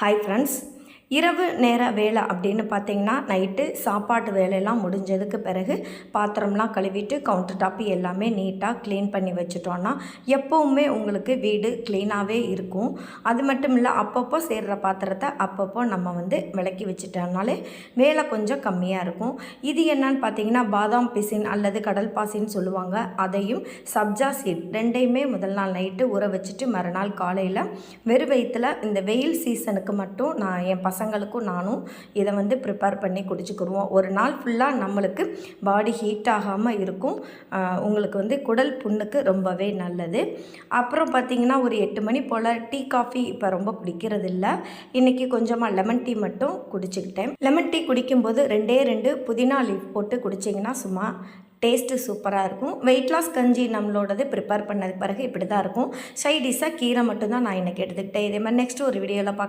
Hi friends, இரவு நேர வேலை அப்படின்னு பார்த்தீங்கன்னா, நைட்டு சாப்பாட்டு வேலையெல்லாம் முடிஞ்சதுக்கு பிறகு பாத்திரம்லாம் கழுவிட்டு கவுண்டர் டாப்பு எல்லாமே நீட்டாக க்ளீன் பண்ணி வச்சுட்டோன்னா எப்போவுமே உங்களுக்கு வீடு க்ளீனாகவே இருக்கும். அது மட்டும் இல்லை, அப்பப்போ சேர்கிற பாத்திரத்தை அப்பப்போ நம்ம விளக்கி வச்சுட்டோம்னாலே வேலை கொஞ்சம் கம்மியாக இருக்கும். இது என்னன்னு பார்த்தீங்கன்னா, பாதாம் பிசின் அல்லது கடல் பாசின்னு சொல்லுவாங்க. அதையும் சப்ஜா சீட் ரெண்டையுமே முதல் நாள் நைட்டு ஊற வச்சுட்டு மறுநாள் காலையில் வெறும் வயிற்றில் இந்த வெயில் சீசனுக்கு மட்டும் நான் என் பசங்களுக்கும் நானும் இதை ப்ரிப்பேர் பண்ணி குடிச்சுக்கிடுவோம். ஒரு நாள் ஃபுல்லாக நம்மளுக்கு பாடி ஹீட் ஆகாமல் இருக்கும். உங்களுக்கு குடல் புண்ணுக்கு ரொம்பவே நல்லது. அப்புறம் பார்த்திங்கன்னா, ஒரு 8 மணி போல் டீ காஃபி இப்போ ரொம்ப குடிக்கிறதில்ல. இன்றைக்கி கொஞ்சமாக லெமன் டீ மட்டும் குடிச்சுக்கிட்டேன். லெமன் டீ குடிக்கும்போது 2 புதினா லீஃப் போட்டு குடிச்சிங்கன்னா சும்மா டேஸ்ட்டு சூப்பராக இருக்கும். வெயிட் லாஸ் கஞ்சி நம்மளோடது ப்ரிப்பேர் பண்ணது பிறகு இப்படி தான் இருக்கும். சைடிஷாக கீரை மட்டும்தான் நான் இன்றைக்கி எடுத்துக்கிட்டேன். இதே மாதிரி நெக்ஸ்ட்டு ஒரு வீடியோவில்